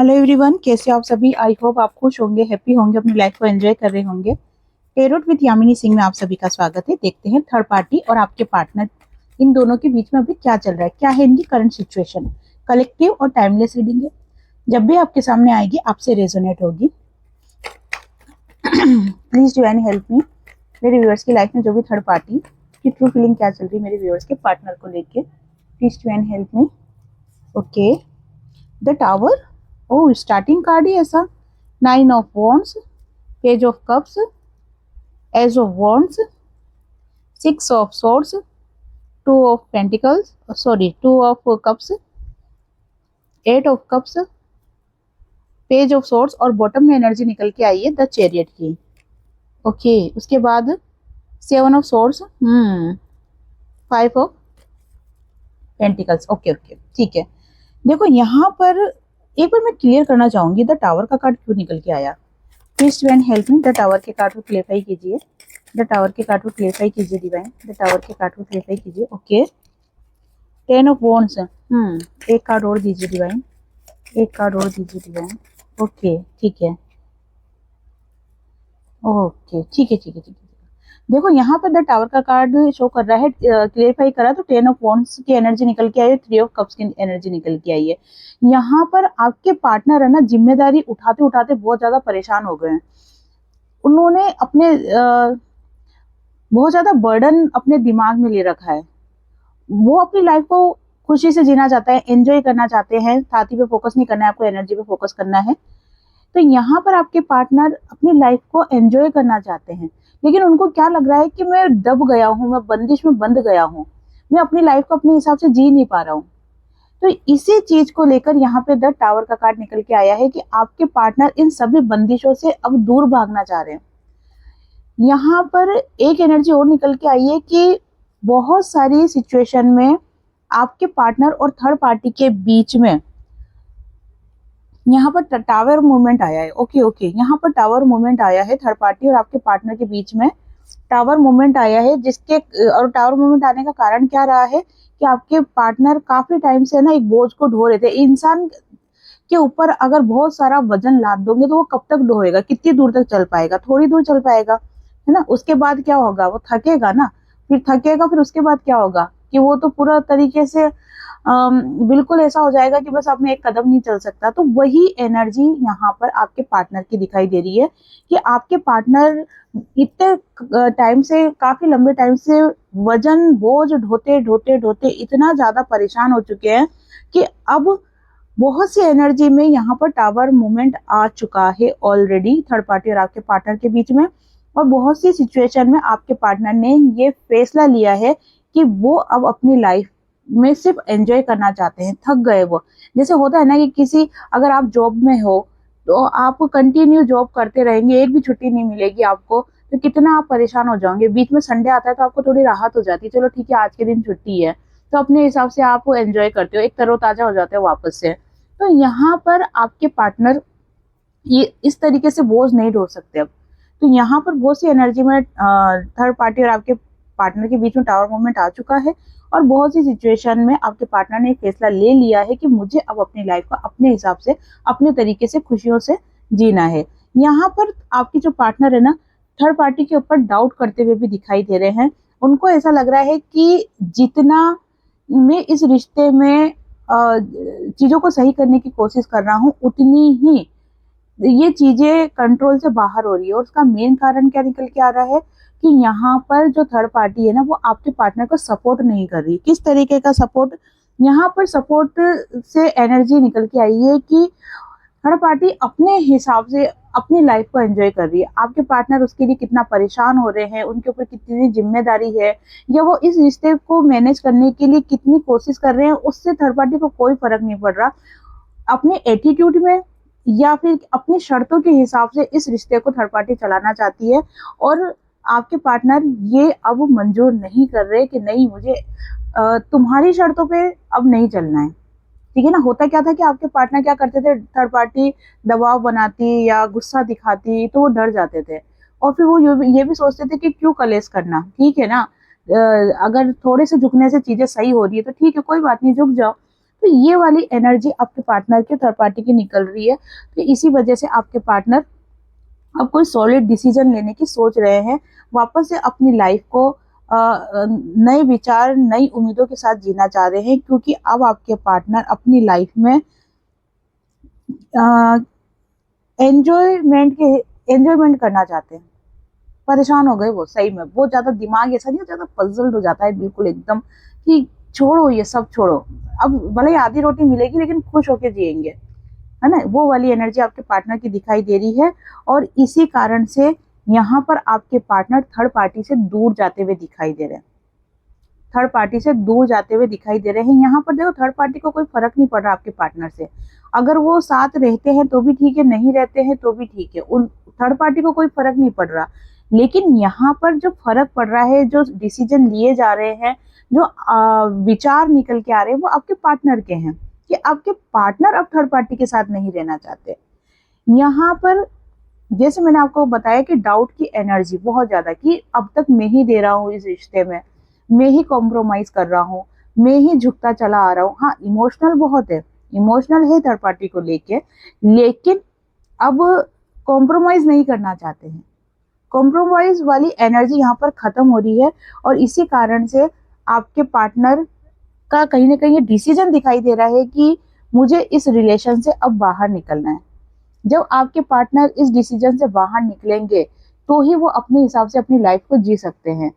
Hello everyone, कैसे हो आप सभी। आई होप आप खुश होंगे, हैप्पी होंगे, अपनी लाइफ को एंजॉय कर रहे होंगे। टेरोट विद यामिनी सिंह में आप सभी का स्वागत है। देखते हैं थर्ड पार्टी और आपके पार्टनर, इन दोनों के बीच में अभी क्या चल रहा है, क्या है इनकी करंट सिचुएशन। कलेक्टिव और टाइमलेस रीडिंग है। जब भी आपके सामने आएगी आपसे रेजोनेट होगी। प्लीज डू एनी हेल्प मी। मेरे व्यूअर्स की लाइफ में जो भी थर्ड पार्टी की ट्रू फीलिंग क्या चल रही है मेरे व्यूअर्स के पार्टनर को लेके, please do any help me. Okay, the tower. Oh, starting card ही ऐसा। 9 of wands, page of cups, ace of wands, 6 of swords, 2 of pentacles, sorry 2 of cups, 8 of cups, page of swords और bottom में energy निकल के आई है the chariot की। Okay, उसके बाद 7 of swords, 5 of pentacles. Okay okay, ठीक है। देखो यहाँ पर एक बार मैं क्लियर करना चाहूंगी, द टावर का कार्ड क्यों निकल के आया। Please to and help me. The tower के कार्ड को क्लेरिफाई कीजिए। द टावर के कार्ड को क्लेरिफाई कीजिए डिवाइन। द टावर के कार्ड को क्लेरिफाई कीजिए। Okay, 10 of wands. एक कार्ड और दीजिए डिवाइन, एक कार्ड और दीजिए डिवाइन। ओके, ठीक है। ओके, ठीक है ठीक है ठीक है। देखो यहाँ पर द टावर का कार्ड शो कर रहा है, क्लेरिफाई करा तो 10 ऑफ वॉन्ड्स की एनर्जी निकल के आई है, 3 ऑफ कप्स की एनर्जी निकल के आई है। यहाँ पर आपके पार्टनर है ना, जिम्मेदारी उठाते उठाते बहुत ज्यादा परेशान हो गए हैं। उन्होंने अपने बहुत ज्यादा बर्डन अपने दिमाग में ले रखा है। वो अपनी लाइफ को खुशी से जीना चाहता है, एंजॉय करना चाहते हैं। साथी पे फोकस नहीं करना है आपको, एनर्जी पे फोकस करना है। तो यहाँ पर आपके पार्टनर अपनी लाइफ को एंजॉय करना चाहते हैं, लेकिन उनको क्या लग रहा है कि मैं दब गया हूँ, मैं बंदिश में बंध गया हूँ, मैं अपनी लाइफ को अपने हिसाब से जी नहीं पा रहा हूँ। तो इसी चीज को लेकर यहाँ पे द टावर का कार्ड निकल के आया है कि आपके पार्टनर इन सभी बंदिशों से अब दूर भागना चाह रहे हैं। यहाँ पर एक एनर्जी और निकल के आई है कि बहुत सारी सिचुएशन में आपके पार्टनर और थर्ड पार्टी के बीच में यहाँ पर टावर मूवमेंट आया है। ओके ओके, यहाँ पर टावर मूवमेंट आया है थर्ड पार्टी और आपके पार्टनर के बीच में टावर मूवमेंट आया है, जिसके और टावर मूवमेंट आने का कारण क्या रहा है कि आपके पार्टनर काफी टाइम से ना एक बोझ को ढो रहे थे। इंसान के ऊपर अगर बहुत सारा वजन लाद दोगे तो वो कब तक ढोएगा, कितनी दूर तक चल पाएगा, थोड़ी दूर चल पाएगा, है ना। उसके बाद क्या होगा, वो थकेगा ना, फिर थकेगा, फिर उसके बाद क्या होगा कि वो तो पूरा तरीके से बिल्कुल ऐसा हो जाएगा कि बस अब मैं एक कदम नहीं चल सकता। तो वही एनर्जी यहाँ पर आपके पार्टनर की दिखाई दे रही है कि आपके पार्टनर इतने टाइम से, काफी लंबे टाइम से वजन बोझ ढोते ढोते ढोते इतना ज्यादा परेशान हो चुके हैं कि अब बहुत सी एनर्जी में यहाँ पर टावर मूवमेंट आ चुका है ऑलरेडी थर्ड पार्टी और आपके पार्टनर के बीच में। और बहुत सी सिचुएशन में आपके पार्टनर ने ये फैसला लिया है कि वो अब अपनी लाइफ में सिर्फ एंजॉय करना चाहते हैं, थक गए वो। जैसे होता है ना कि किसी, अगर आप जॉब में हो तो आप कंटिन्यू जॉब करते रहेंगे, एक भी छुट्टी नहीं मिलेगी आपको, तो कितना आप परेशान हो जाओगे। बीच में संडे आता है तो आपको थोड़ी राहत हो जाती है, चलो ठीक है आज के दिन छुट्टी है, तो अपने हिसाब से आप एंजॉय करते हो, एक तरोताजा हो जाते हो वापस से। तो यहाँ पर आपके पार्टनर ये इस तरीके से बोझ नहीं ढो सकते अब। तो यहाँ पर बहुत सी एनर्जी में थर्ड पार्टी और आपके पार्टनर के बीच में टावर मूवमेंट आ चुका है और बहुत सी सिचुएशन में आपके पार्टनर ने एक फैसला ले लिया है कि मुझे अब अपनी लाइफ को अपने हिसाब से, अपने तरीके से खुशियों से जीना है। यहाँ पर आपके जो पार्टनर है ना, थर्ड पार्टी के ऊपर डाउट करते हुए भी दिखाई दे रहे हैं। उनको ऐसा लग रहा है कि जितना मैं इस रिश्ते में चीजों को सही करने की कोशिश कर रहा हूँ, उतनी ही ये चीजें कंट्रोल से बाहर हो रही है। और उसका मेन कारण क्या निकल के आ रहा है कि यहाँ पर जो थर्ड पार्टी है ना, वो आपके पार्टनर को सपोर्ट नहीं कर रही। किस तरीके का सपोर्ट, यहाँ पर सपोर्ट से एनर्जी निकल के आई है कि थर्ड पार्टी अपने हिसाब से अपनी लाइफ को एंजॉय कर रही है। आपके पार्टनर उसके लिए कितना परेशान हो रहे हैं, उनके ऊपर कितनी जिम्मेदारी है, या वो इस रिश्ते को मैनेज करने के लिए कितनी कोशिश कर रहे हैं, उससे थर्ड पार्टी को कोई फर्क नहीं पड़ रहा। अपने एटीट्यूड में या फिर अपनी शर्तों के हिसाब से इस रिश्ते को थर्ड पार्टी चलाना चाहती है। और आपके पार्टनर ये अब मंजूर नहीं कर रहे कि नहीं, मुझे तुम्हारी शर्तों पे अब नहीं चलना है। ठीक है ना। होता क्या था कि आपके पार्टनर क्या करते थे, थर्ड पार्टी दबाव बनाती या गुस्सा दिखाती तो वो डर जाते थे, और फिर वो ये भी सोचते थे कि क्यों कलेश करना, ठीक है ना। अगर थोड़े से झुकने से चीजें सही हो रही है तो ठीक है, कोई बात नहीं, झुक जाओ। तो ये वाली एनर्जी आपके पार्टनर के थर्ड पार्टी की निकल रही है। तो इसी वजह से आपके पार्टनर अब कोई सॉलिड डिसीजन लेने की सोच रहे हैं, वापस से अपनी लाइफ को नए विचार नई उम्मीदों के साथ जीना चाह रहे हैं, क्योंकि अब आपके पार्टनर अपनी लाइफ में एंजॉयमेंट करना चाहते हैं। परेशान हो गए वो, सही में बहुत ज्यादा दिमाग ऐसा नहीं, ज्यादा पजल्ड हो जाता है बिल्कुल एकदम कि छोड़ो ये सब छोड़ो, अब भले ही आधी रोटी मिलेगी लेकिन खुश होके जिएंगे, है ना। वो वाली एनर्जी आपके पार्टनर की दिखाई दे रही है। और इसी कारण से यहाँ पर आपके पार्टनर थर्ड पार्टी से दूर जाते हुए दिखाई दे रहे हैं, थर्ड पार्टी से दूर जाते हुए दिखाई दे रहे हैं। यहाँ पर देखो थर्ड पार्टी को कोई फर्क नहीं पड़ रहा आपके पार्टनर से, अगर वो साथ रहते हैं तो भी ठीक है, नहीं रहते हैं तो भी ठीक है, उन थर्ड पार्टी को कोई फर्क नहीं पड़ रहा। लेकिन यहाँ पर जो फर्क पड़ रहा है, जो डिसीजन लिए जा रहे हैं, जो विचार निकल के आ रहे हैं, वो आपके पार्टनर के हैं कि आपके पार्टनर अब थर्ड पार्टी के साथ नहीं रहना चाहते। यहाँ पर जैसे मैंने आपको बताया कि डाउट की एनर्जी बहुत ज्यादा, कि अब तक मैं ही दे रहा हूँ इस रिश्ते में, मैं ही कॉम्प्रोमाइज कर रहा हूँ, मैं ही झुकता चला आ रहा हूँ। हाँ, इमोशनल बहुत है, इमोशनल है थर्ड पार्टी को लेके, लेकिन अब कॉम्प्रोमाइज नहीं करना चाहते हैं। कॉम्प्रोमाइज वाली एनर्जी यहाँ पर खत्म हो रही है। और इसी कारण से आपके पार्टनर का कहीं ना कहीं डिसीजन दिखाई दे रहा है कि मुझे इस रिलेशन से अब बाहर निकलना है। जब आपके पार्टनर इस डिसीजन से बाहर निकलेंगे तो ही वो अपने हिसाब से अपनी लाइफ को जी सकते हैं।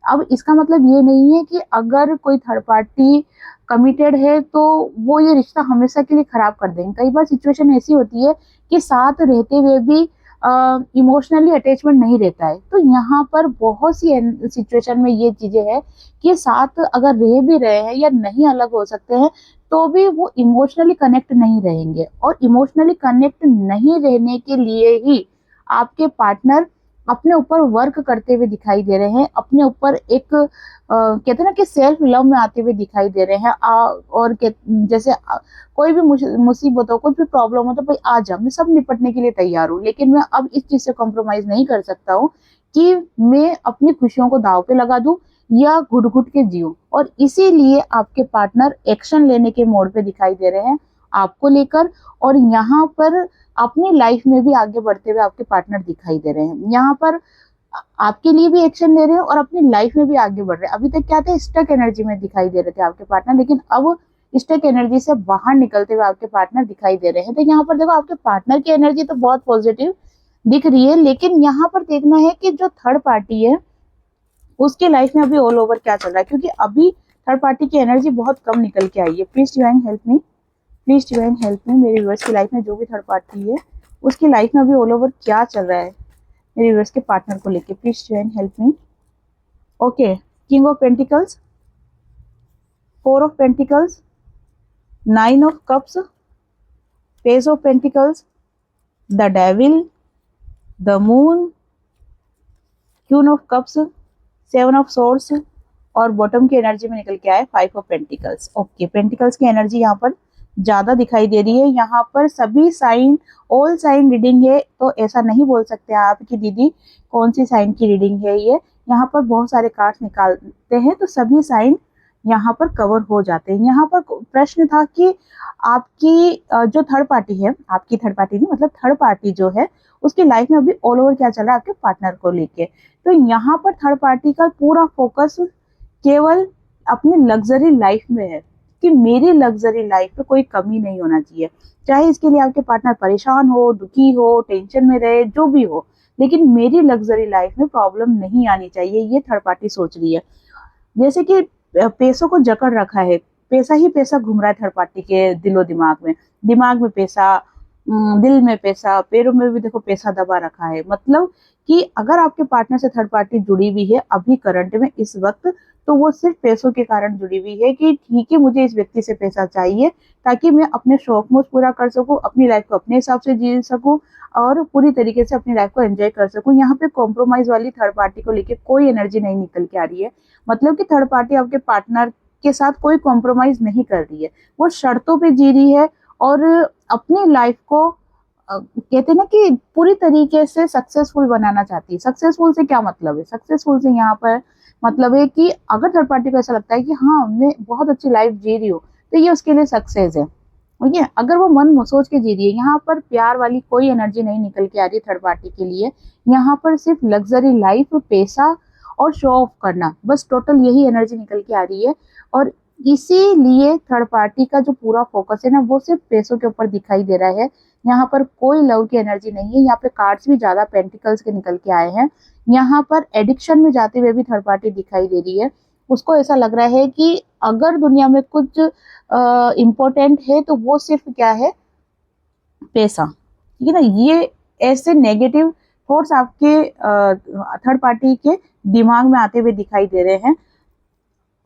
अब इसका मतलब ये नहीं है कि अगर कोई थर्ड पार्टी कमिटेड है तो वो ये रिश्ता हमेशा के लिए खराब कर देंगे। कई बार सिचुएशन ऐसी होती है कि साथ रहते हुए भी इमोशनली अटैचमेंट नहीं रहता है। तो यहाँ पर बहुत सी सिचुएशन में ये चीजें हैं कि साथ अगर रह भी रहे हैं या नहीं अलग हो सकते हैं तो भी वो इमोशनली कनेक्ट नहीं रहेंगे। और इमोशनली कनेक्ट नहीं रहने के लिए ही आपके पार्टनर अपने ऊपर वर्क करते हुए दिखाई दे रहे हैं, अपने ऊपर एक कहते हैं ना कि सेल्फ लव में आते हुए दिखाई दे रहे हैं। और जैसे कोई भी मुसीबत हो, कुछ भी प्रॉब्लम हो तो भाई आ जा, मैं सब निपटने के लिए तैयार हूँ, लेकिन मैं अब इस चीज से कॉम्प्रोमाइज नहीं कर सकता हूँ कि मैं अपनी खुशियों को दाव पे लगा दूं या घुट घुट के जीऊं। और इसीलिए आपके पार्टनर एक्शन लेने के मोड पे दिखाई दे रहे हैं आपको लेकर। और यहाँ पर अपनी लाइफ में भी आगे बढ़ते हुए आपके पार्टनर दिखाई दे रहे हैं। यहाँ पर आपके लिए भी एक्शन ले रहे हैं और अपनी लाइफ में भी आगे बढ़ रहे हैं। अभी तक क्या थे, स्टक एनर्जी में दिखाई दे रहे थे आपके पार्टनर, लेकिन अब स्टक एनर्जी से बाहर निकलते हुए आपके पार्टनर दिखाई दे रहे हैं। तो यहाँ पर देखो आपके पार्टनर की एनर्जी तो बहुत पॉजिटिव दिख रही है, लेकिन यहाँ पर देखना है कि जो थर्ड पार्टी है उसकी लाइफ में अभी ऑल ओवर क्या चल रहा है, क्योंकि अभी थर्ड पार्टी की एनर्जी बहुत कम निकल के आई है। Please divine help me, please divine help me. मेरे व्यूअर्स की लाइफ में जो भी थर्ड पार्टी है उसकी लाइफ में अभी ऑल ओवर क्या चल रहा है मेरे व्यूअर्स के पार्टनर को लेके। Please divine help me. Okay, king of pentacles, 4 of pentacles, 9 of cups, page of pentacles, the devil, the moon, queen of cups, 7 of swords, और बॉटम की एनर्जी में निकल के आए 5 ऑफ पेंटिकल्स। ओके, पेंटिकल्स की energy यहाँ पर ज्यादा दिखाई दे रही है। यहाँ पर सभी साइन, ऑल साइन रीडिंग है, तो ऐसा नहीं बोल सकते आप कि दीदी कौन सी साइन की रीडिंग है ये। यहाँ पर बहुत सारे कार्ड्स निकालते हैं तो सभी साइन यहाँ पर कवर हो जाते हैं। यहाँ पर प्रश्न था कि आपकी जो थर्ड पार्टी है, आपकी थर्ड पार्टी नहीं मतलब थर्ड पार्टी जो है उसकी लाइफ में अभी ऑल ओवर क्या चल रहा है आपके पार्टनर को लेके। तो यहाँ पर थर्ड पार्टी का पूरा फोकस केवल अपनी लग्जरी लाइफ में है कि मेरी लग्जरी लाइफ में कोई कमी नहीं होना चाहिए। चाहे इसके लिए आपके पार्टनर परेशान हो, दुखी हो, टेंशन में रहे, जो भी हो, लेकिन मेरी लग्जरी लाइफ में प्रॉब्लम नहीं आनी चाहिए, ये थर्ड पार्टी सोच रही है। जैसे कि पैसों को जकड़ रखा है, पैसा ही पैसा घूम रहा है थर्ड पार्टी के दिलो दिमाग में, दिमाग में पैसा, दिल में पैसा, पैरों में भी देखो पैसा दबा रखा है। मतलब कि अगर आपके पार्टनर से थर्ड पार्टी जुड़ी हुई है अभी करंट में इस वक्त, तो वो सिर्फ पैसों के कारण जुड़ी हुई है कि ठीक है मुझे इस व्यक्ति से पैसा चाहिए ताकि मैं अपने शौक मोज पूरा कर सकूं, अपनी लाइफ को अपने हिसाब से जी सकूं और पूरी तरीके से अपनी लाइफ को एंजॉय कर सकूं। यहाँ पे कॉम्प्रोमाइज वाली थर्ड पार्टी को लेके कोई एनर्जी नहीं निकल के आ रही है। मतलब कि थर्ड पार्टी आपके पार्टनर के साथ कोई कॉम्प्रोमाइज नहीं कर रही है, वो शर्तों पे जी रही है और अपनी लाइफ को कहते हैं ना कि पूरी तरीके से सक्सेसफुल बनाना चाहती है। सक्सेसफुल से क्या मतलब है, सक्सेसफुल से यहाँ पर मतलब है कि अगर थर्ड पार्टी को ऐसा लगता है कि हाँ मैं बहुत अच्छी लाइफ जी रही हूँ, तो ये उसके लिए सक्सेस है। ठीक है, अगर वो मन सोच के जी रही है, यहाँ पर प्यार वाली कोई एनर्जी नहीं निकल के आ रही थर्ड पार्टी के लिए। यहाँ पर सिर्फ लग्जरी लाइफ, पैसा और शो ऑफ करना, बस टोटल यही एनर्जी निकल के आ रही है। और इसीलिए थर्ड पार्टी का जो पूरा फोकस है ना, वो सिर्फ पैसों के ऊपर दिखाई दे रहा है। यहाँ पर कोई लव की एनर्जी नहीं है। यहाँ पे कार्ड्स भी ज्यादा पेंटिकल्स के निकल के आए हैं। यहाँ पर एडिक्शन में जाते हुए भी थर्ड पार्टी दिखाई दे रही है। उसको ऐसा लग रहा है कि अगर दुनिया में कुछ इम्पोर्टेंट है तो वो सिर्फ क्या है, पैसा। ठीक है ना, ये ऐसे नेगेटिव थॉट्स आपके थर्ड पार्टी के दिमाग में आते हुए दिखाई दे रहे हैं।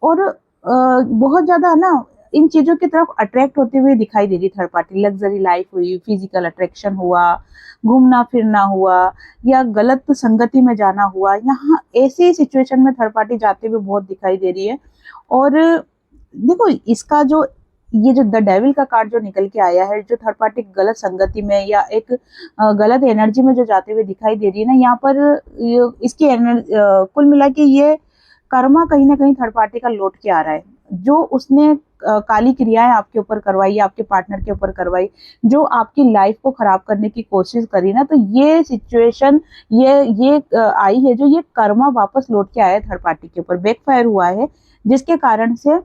और बहुत ज्यादा ना इन चीजों की तरफ अट्रैक्ट होते हुए दिखाई दे रही थर्ड पार्टी। लग्जरी लाइफ हुई, फिजिकल अट्रैक्शन हुआ, घूमना फिरना हुआ, या गलत संगति में जाना हुआ, यहाँ ऐसी सिचुएशन में थर्ड पार्टी जाते हुए बहुत दिखाई दे रही है। और देखो इसका जो ये जो द डेविल का कार्ड जो निकल के आया है, जो थर्ड पार्टी गलत संगति में या एक गलत एनर्जी में जो जाते हुए दिखाई दे रही है ना, यहाँ पर इसकी कुल मिला के ये कर्मा कहीं ना कहीं थर्ड पार्टी का लौट के आ रहा है। जो उसने काली क्रियाएं आपके ऊपर करवाई या आपके पार्टनर के ऊपर करवाई, जो आपकी लाइफ को खराब करने की कोशिश करी ना, तो ये सिचुएशन ये आई है, जो ये कर्मा वापस लौट के आया है थर्ड पार्टी के ऊपर, बैकफायर हुआ है, जिसके कारण से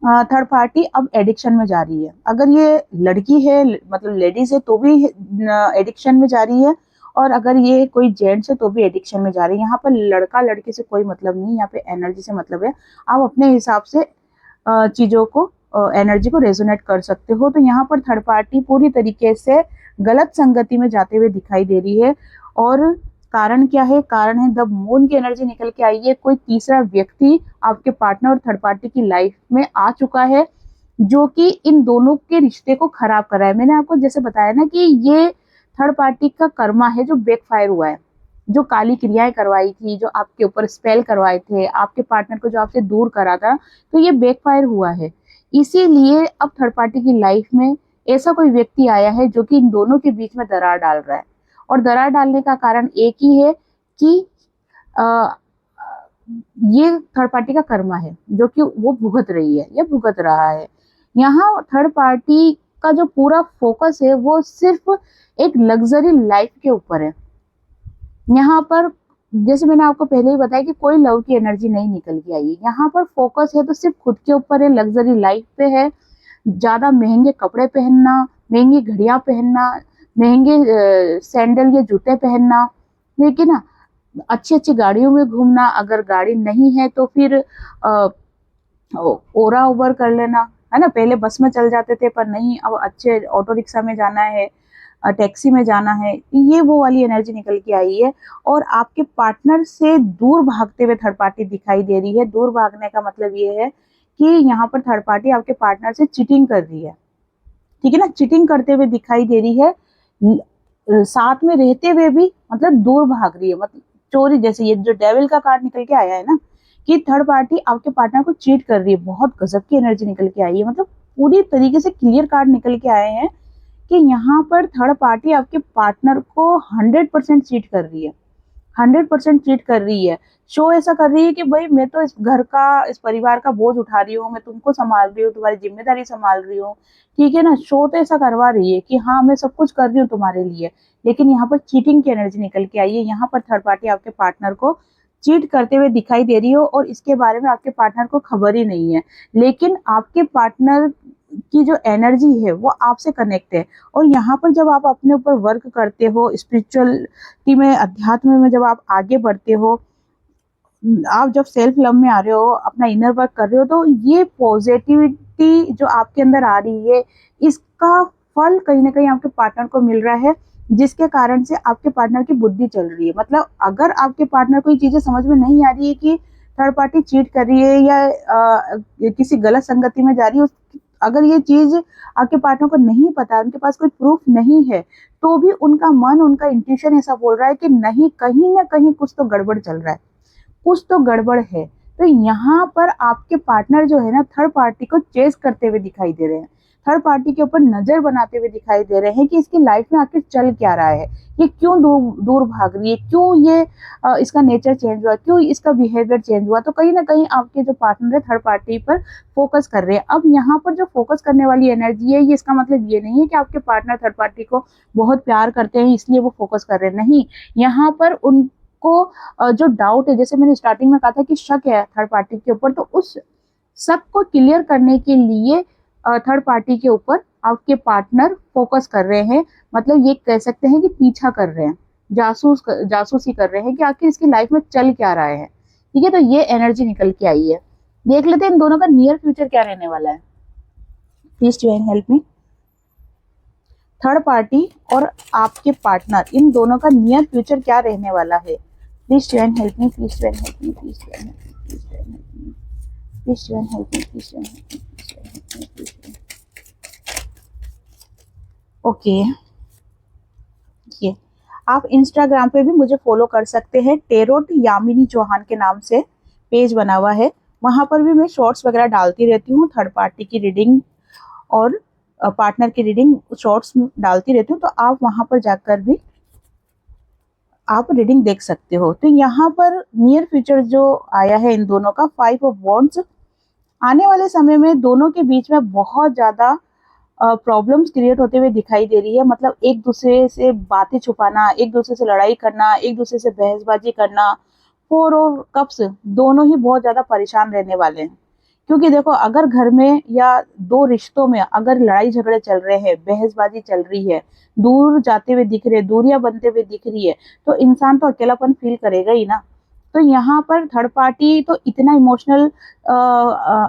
थर्ड पार्टी अब एडिक्शन में जा रही है। अगर ये लड़की है, मतलब लेडीज है, तो भी एडिक्शन में जा रही है, और अगर ये कोई जेंट्स है तो भी एडिक्शन में जा रही है। यहाँ पर लड़का लड़की से कोई मतलब नहीं, यहाँ पे एनर्जी से मतलब है। आप अपने हिसाब से चीजों को, एनर्जी को रेजोनेट कर सकते हो। तो यहाँ पर थर्ड पार्टी पूरी तरीके से गलत संगति में जाते हुए दिखाई दे रही है। और कारण क्या है? कारण है द मून की एनर्जी निकल के आई है। कोई तीसरा व्यक्ति आपके पार्टनर और थर्ड पार्टी की लाइफ में आ चुका है, जो कि इन दोनों के रिश्ते को खराब कर रहा है। मैंने आपको जैसे बताया ना कि ये थर्ड पार्टी का कर्मा है जो बैकफायर हुआ है, जो काली क्रियाएं करवाई थी, जो आपके ऊपर स्पेल करवाए थे, आपके पार्टनर को जो आपसे दूर करा था, तो ये बैकफायर हुआ है। इसीलिए अब थर्ड पार्टी की लाइफ में ऐसा कोई व्यक्ति आया है जो कि इन दोनों के बीच में दरार डाल रहा है। और दरार डालने का कारण एक ही है कि आ, ये थर्ड पार्टी का कर्मा है, जो कि वो भुगत रही है या भुगत रहा है। यहाँ थर्ड पार्टी का जो पूरा फोकस है वो सिर्फ एक लग्जरी लाइफ के ऊपर है। यहाँ पर जैसे मैंने आपको पहले ही बताया कि कोई लव की एनर्जी नहीं निकल के आई है। यहाँ पर फोकस है तो सिर्फ खुद के ऊपर है, लग्जरी लाइफ पे है। ज्यादा महंगे कपड़े पहनना, महंगी घड़ियां पहनना, महंगे सैंडल या जूते पहनना, लेकिन ना अच्छी अच्छी गाड़ियों में घूमना। अगर गाड़ी नहीं है तो फिर ओला उबर कर लेना, है ना। पहले बस में चल जाते थे, पर नहीं, अब अच्छे ऑटो रिक्शा में जाना है, टैक्सी में जाना है। ये वो वाली एनर्जी निकल के आई है। और आपके पार्टनर से दूर भागते हुए थर्ड पार्टी दिखाई दे रही है। दूर भागने का मतलब ये है कि यहाँ पर थर्ड पार्टी आपके पार्टनर से चीटिंग कर रही है। ठीक है ना, चीटिंग करते हुए दिखाई दे रही है, साथ में रहते हुए भी मतलब दूर भाग रही है, मतलब चोरी। जैसे ये जो डेविल का कार्ड निकल के आया है ना, कि थर्ड पार्टी आपके पार्टनर को चीट कर रही है। बहुत गजब की एनर्जी निकल के आई है, मतलब पूरी तरीके से क्लियर कार्ड निकल के आए हैं कि यहाँ पर थर्ड पार्टी आपके पार्टनर को 100% चीट कर रही है, 100% चीट कर रही है। शो ऐसा कर रही है कि भाई मैं तो इस घर का, इस परिवार का बोझ उठा रही हूँ, मैं तुमको संभाल रही हूँ, तुम्हारी जिम्मेदारी संभाल रही हूँ। ठीक है ना, शो तो ऐसा करवा रही है कि हाँ मैं सब कुछ कर रही हूँ तुम्हारे लिए, लेकिन यहाँ पर चीटिंग की एनर्जी निकल के आई है। यहाँ पर थर्ड पार्टी आपके पार्टनर को चीट करते हुए दिखाई दे रही हो, और इसके बारे में आपके पार्टनर को खबर ही नहीं है। लेकिन आपके पार्टनर की जो एनर्जी है वो आपसे कनेक्ट है। और यहाँ पर जब आप अपने ऊपर वर्क करते हो, स्पिरिचुअलिटी में, अध्यात्म में जब आप आगे बढ़ते हो, आप जब सेल्फ लव में आ रहे हो, अपना इनर वर्क कर रहे हो, तो ये पॉजिटिविटी जो आपके अंदर आ रही है, इसका फल कहीं ना कहीं आपके पार्टनर को मिल रहा है, जिसके कारण से आपके पार्टनर की बुद्धि चल रही है। मतलब अगर आपके पार्टनर को ये चीजें समझ में नहीं आ रही है कि थर्ड पार्टी चीट कर रही है या किसी गलत संगति में जा रही है, अगर ये चीज आपके पार्टनर को नहीं पता, उनके पास कोई प्रूफ नहीं है, तो भी उनका मन, उनका इंट्यूशन ऐसा बोल रहा है कि नहीं, कहीं ना कहीं कुछ तो गड़बड़ चल रहा है, कुछ तो गड़बड़ है। तो यहाँ पर आपके पार्टनर जो है ना, थर्ड पार्टी को चेस करते हुए दिखाई दे रहे हैं। थर्ड पार्टी के ऊपर नजर बनाते हुए दिखाई दे रहे हैं कि इसकी लाइफ में आखिर चल क्या रहा है, ये क्यों दूर भाग रही है, क्यों ये इसका नेचर चेंज हुआ, क्यों इसका बिहेवियर चेंज हुआ। तो कहीं ना कहीं आपके जो पार्टनर है थर्ड पार्टी पर फोकस कर रहे हैं। अब यहाँ पर जो फोकस करने वाली एनर्जी है, ये इसका मतलब ये नहीं है कि आपके पार्टनर थर्ड पार्टी को बहुत प्यार करते हैं इसलिए वो फोकस कर रहे हैं, नहीं। यहाँ पर उनको जो डाउट है, जैसे मैंने स्टार्टिंग में कहा था कि शक है थर्ड पार्टी के ऊपर, तो उस शक को क्लियर करने के लिए थर्ड पार्टी के ऊपर आपके पार्टनर फोकस कर रहे हैं। मतलब ये कह सकते हैं कि पीछा कर रहे हैं, जासूसी कर रहे हैं कि आखिर इसकी लाइफ में चल क्या रहा है। ठीक है, तो ये एनर्जी निकल के आई है। देख लेते हैं इन दोनों का नियर फ्यूचर क्या रहने वाला है। Please divine help me. Third party और आपके पार्टनर, इन दोनों का नियर फ्यूचर क्या रहने वाला है। Please divine help me, please divine help me, please divine help me, please divine help me, please divine help me, please divine help me, please divine help me, please divine. Okay, ये आप Instagram पे भी मुझे follow कर सकते हैं, tarot Yamini Chauhan के नाम से पेज बना हुआ है। वहां पर भी मैं शॉर्ट्स वगैरह डालती रहती हूँ, थर्ड पार्टी की रीडिंग और पार्टनर की रीडिंग शॉर्ट्स डालती रहती हूँ, तो आप वहां पर जाकर भी आप रीडिंग देख सकते हो। तो यहाँ पर नियर फ्यूचर जो आया है इन दोनों का 5 ऑफ वॉन्ड्स, आने वाले समय में दोनों के बीच में बहुत ज्यादा प्रॉब्लम्स क्रिएट होते हुए दिखाई दे रही है। मतलब एक दूसरे से बातें छुपाना, एक दूसरे से लड़ाई करना, एक दूसरे से बहसबाजी करना। 4 और कप्स दोनों ही बहुत ज्यादा परेशान रहने वाले हैं, क्योंकि देखो अगर घर में या दो रिश्तों में अगर लड़ाई झगड़े चल रहे हैं, बहसबाजी चल रही है, दूर जाते हुए दिख रहे, दूरियां बनते हुए दिख रही है, तो इंसान तो अकेलापन फील करेगा ही ना। तो यहाँ पर थर्ड पार्टी तो इतना इमोशनल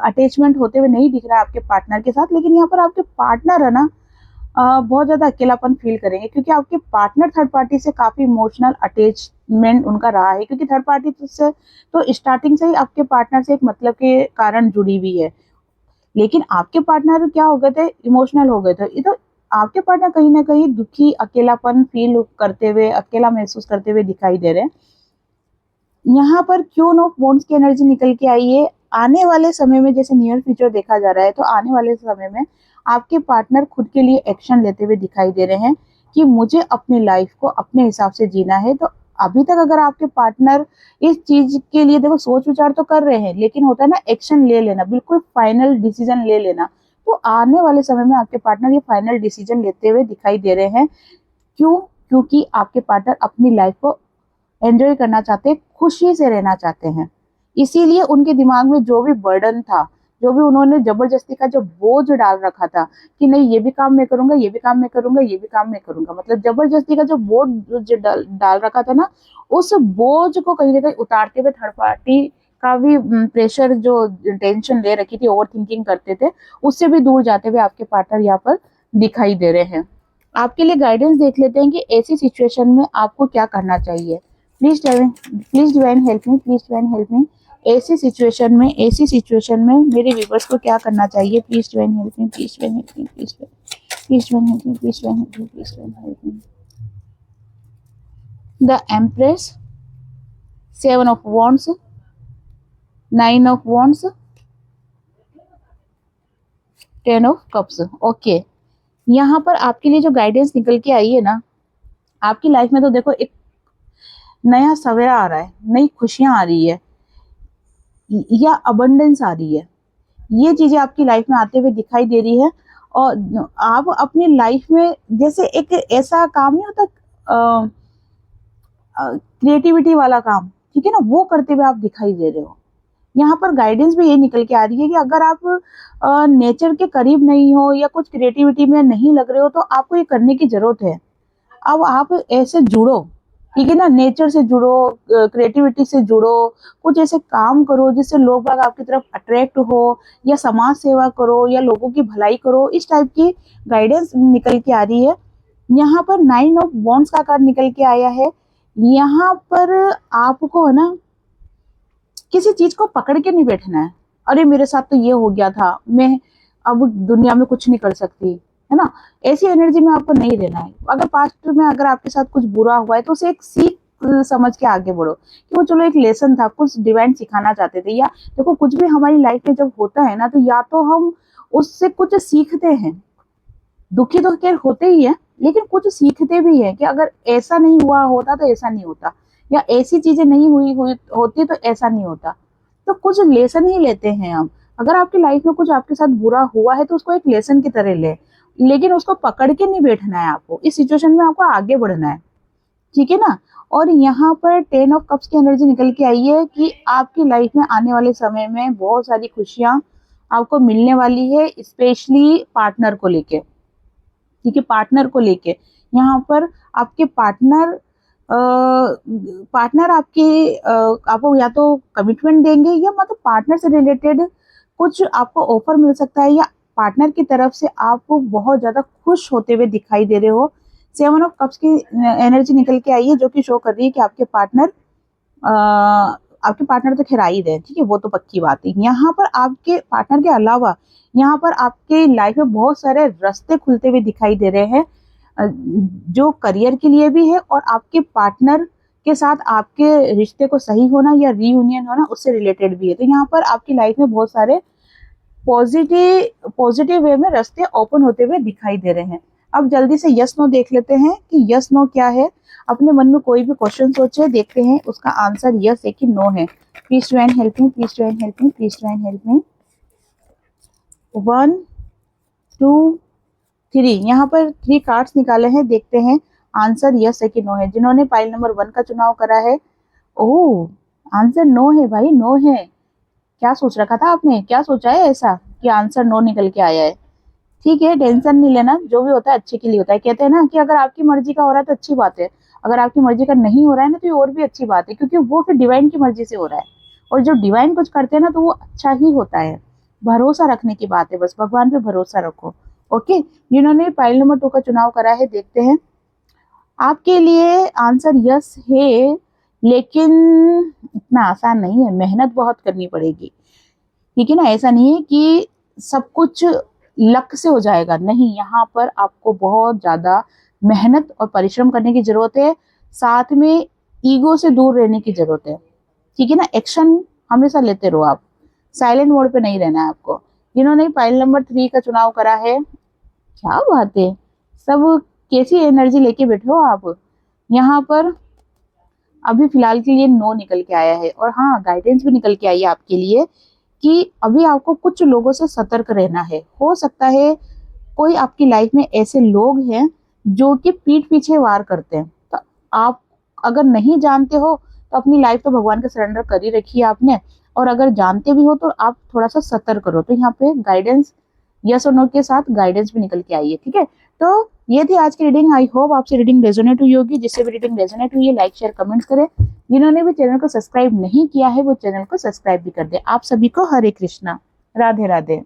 अटैचमेंट होते हुए नहीं दिख रहा है आपके पार्टनर के साथ, लेकिन यहाँ पर आपके पार्टनर है ना बहुत ज्यादा अकेलापन फील करेंगे, क्योंकि आपके पार्टनर थर्ड पार्टी से काफी इमोशनल अटैचमेंट उनका रहा है, क्योंकि थर्ड पार्टी से तो स्टार्टिंग से ही आपके पार्टनर से एक मतलब के कारण जुड़ी हुई है। लेकिन आपके पार्टनर क्या हो गए थे, इमोशनल हो गए थे। ये तो आपके पार्टनर कहीं ना कहीं दुखी, अकेलापन फील करते हुए, अकेला महसूस करते हुए दिखाई दे रहे हैं। यहाँ पर क्यून ऑफ वॉन्ड्स की एनर्जी निकल के आई है। आने वाले समय में, जैसे नियर फ्यूचर देखा जा रहा है, तो आने वाले समय में आपके पार्टनर खुद के लिए एक्शन लेते हुए दिखाई दे रहे हैं कि मुझे अपनी लाइफ को अपने हिसाब से जीना है। तो अभी तक अगर आपके पार्टनर इस चीज के लिए देखो सोच विचार तो कर रहे हैं, लेकिन होता है ना एक्शन ले लेना, बिल्कुल फाइनल डिसीजन ले लेना, तो आने वाले समय में आपके पार्टनर ये फाइनल डिसीजन लेते हुए दिखाई दे रहे हैं। क्यों? क्योंकि आपके पार्टनर अपनी लाइफ को एंजॉय करना चाहते हैं, खुशी से रहना चाहते हैं। इसीलिए उनके दिमाग में जो भी बर्डन था, जो भी उन्होंने जबरदस्ती का जो बोझ डाल रखा था कि नहीं ये भी काम मैं करूंगा, ये भी काम मैं करूंगा, ये भी काम मैं करूंगा, मतलब जबरदस्ती का जो बोझ जो डाल रखा था ना, उस बोझ को कहीं ना कहीं उतारते हुए थर्ड पार्टी का भी प्रेशर, जो टेंशन ले रखी थी, ओवर थिंकिंग करते थे, उससे भी दूर जाते हुए आपके पार्टनर यहाँ पर दिखाई दे रहे हैं। आपके लिए गाइडेंस देख लेते हैं कि ऐसी सिचुएशन में आपको क्या करना चाहिए। Please divine help me, please divine help me. ऐसी सिचुएशन में मेरे व्यूवर्स को क्या करना चाहिए। Please divine help me, please divine help me, please divine help me, please divine help me, please divine help me. The empress, 7 of wands, 9 of wands, 10 of cups. Okay, यहाँ पर आपके लिए जो गाइडेंस निकल के आई है ना, आपकी लाइफ में तो देखो एक नया सवेरा आ रहा है, नई खुशियां आ रही है या अबंडेंस आ रही है। ये चीजें आपकी लाइफ में आते हुए दिखाई दे रही है। और आप अपनी लाइफ में जैसे एक ऐसा काम नहीं होता क्रिएटिविटी वाला काम, ठीक है ना, वो करते हुए आप दिखाई दे रहे हो। यहाँ पर गाइडेंस भी ये निकल के आ रही है कि अगर आप नेचर के करीब नहीं हो या कुछ क्रिएटिविटी में नहीं लग रहे हो, तो आपको ये करने की जरूरत है। अब आप ऐसे जुड़ो, ठीक है ना, नेचर से जुड़ो, क्रिएटिविटी से जुड़ो, कुछ ऐसे काम करो जिससे लोग बाग आपकी तरफ अट्रैक्ट हो, या समाज सेवा करो, या लोगों की भलाई करो। इस टाइप की गाइडेंस निकल के आ रही है। यहाँ पर 9 ऑफ वॉन्ड्स का कार्ड निकल के आया है। यहाँ पर आपको है ना किसी चीज को पकड़ के नहीं बैठना है, अरे मेरे साथ तो ये हो गया था, मैं अब दुनिया में कुछ नहीं कर सकती, है ना, ऐसी एनर्जी में आपको नहीं रहना है। अगर पास्ट में अगर आपके साथ कुछ बुरा हुआ है तो उसे एक सीख समझ के आगे बढ़ो कि वो चलो एक लेसन था, कुछ डिवाइन सिखाना चाहते थे। या देखो कुछ भी हमारी लाइफ में जब होता है ना, तो या तो हम उससे कुछ सीखते हैं। दुखी तो खैर होते ही है, लेकिन कुछ सीखते भी है कि अगर ऐसा नहीं हुआ होता तो ऐसा नहीं होता, या ऐसी चीजें नहीं हुई होती तो ऐसा नहीं होता। तो कुछ लेसन ही लेते हैं हम। अगर आपकी लाइफ में कुछ आपके साथ बुरा हुआ है तो उसको एक लेसन की तरह ले, लेकिन उसको पकड़ के नहीं बैठना है आपको। इस सिचुएशन में आपको आगे बढ़ना है, ठीक है ना। और यहाँ पर 10 ऑफ कप्स की एनर्जी निकल के आई है कि आपकी लाइफ में आने वाले समय में बहुत सारी खुशियां आपको मिलने वाली है, स्पेशली पार्टनर को लेके, ठीक है। पार्टनर को लेके यहाँ पर आपके पार्टनर आपको या तो कमिटमेंट देंगे, या मतलब पार्टनर से रिलेटेड कुछ आपको ऑफर मिल सकता है, या पार्टनर की तरफ से आप बहुत ज्यादा खुश होते हुए दिखाई दे रहे हो। 7 ऑफ कप्स की एनर्जी निकल के आई है, जो कि शो कर रही है कि आपके पार्टनर तो खैर आ ही रहे, ठीक है, वो तो पक्की बात है। यहाँ पर आपके पार्टनर के अलावा यहाँ पर आपके लाइफ में बहुत सारे रास्ते खुलते हुए दिखाई दे रहे हैं, जो करियर के लिए भी है, और आपके पार्टनर के साथ आपके रिश्ते को सही होना या रीयूनियन होना उससे रिलेटेड भी है। तो यहाँ पर आपकी लाइफ में बहुत सारे पॉजिटिव वे में रास्ते ओपन होते हुए दिखाई दे रहे हैं। अब जल्दी से यस नो देख लेते हैं कि यस नो क्या है। अपने मन में कोई भी क्वेश्चन सोचे, देखते हैं उसका आंसर यस है कि नो है। Please to and help me, please to and help me, please to and help me. 1 2 3, यहाँ पर 3 कार्ड्स निकाले हैं, देखते हैं आंसर यस है कि नो है। जिन्होंने पाइल नंबर 1 का चुनाव करा है, ओह आंसर नो है भाई, नो है। क्या सोच रखा था आपने, क्या सोचा है ऐसा कि आंसर नो निकल के आया है? ठीक है, टेंशन नहीं लेना, जो भी होता है अच्छे के लिए होता है। कहते हैं ना कि अगर आपकी मर्जी का हो रहा है तो अच्छी बात है, अगर आपकी मर्जी का नहीं हो रहा है ना तो ये और भी अच्छी बात है, क्योंकि वो फिर डिवाइन की मर्जी से हो रहा है। और जो डिवाइन कुछ करते हैं ना तो वो अच्छा ही होता है। भरोसा रखने की बात है, बस भगवान पे भरोसा रखो। ओके, जिन्होंने पाइल नंबर 2 का चुनाव करा है, देखते हैं आपके लिए आंसर यस है, लेकिन इतना आसान नहीं है, मेहनत बहुत करनी पड़ेगी, ठीक है ना। ऐसा नहीं है कि सब कुछ लक से हो जाएगा, नहीं, यहाँ पर आपको बहुत ज्यादा मेहनत और परिश्रम करने की जरूरत है, साथ में ईगो से दूर रहने की जरूरत है, ठीक है ना। एक्शन हमेशा लेते रहो आप, साइलेंट मोड पे नहीं रहना है आपको। जिन्होंने पाइल नंबर 3 का चुनाव करा है, क्या बात है, सब कैसी एनर्जी लेके बैठे हो आप। यहाँ पर अभी फिलहाल के लिए नो निकल के आया है, और हाँ गाइडेंस भी निकल के आई है आपके लिए कि अभी आपको कुछ लोगों से सतर्क रहना है। हो सकता है कोई आपकी लाइफ में ऐसे लोग हैं जो कि पीठ पीछे वार करते हैं, तो आप अगर नहीं जानते हो तो अपनी लाइफ तो भगवान के सरेंडर कर ही रखी है आपने, और अगर जानते भी हो तो आप थोड़ा सा सतर्क करो। तो यहाँ पे गाइडेंस यस और नो के साथ गाइडेंस भी निकल के आई है, ठीक है। तो ये थी आज की रीडिंग। आई होप आपसे रीडिंग रेजोनेट हुई होगी। जिससे भी रीडिंग रेजोनेट हुई है लाइक शेयर कमेंट्स करें। जिन्होंने भी चैनल को सब्सक्राइब नहीं किया है वो चैनल को सब्सक्राइब भी कर दे। आप सभी को हरे कृष्णा, राधे राधे।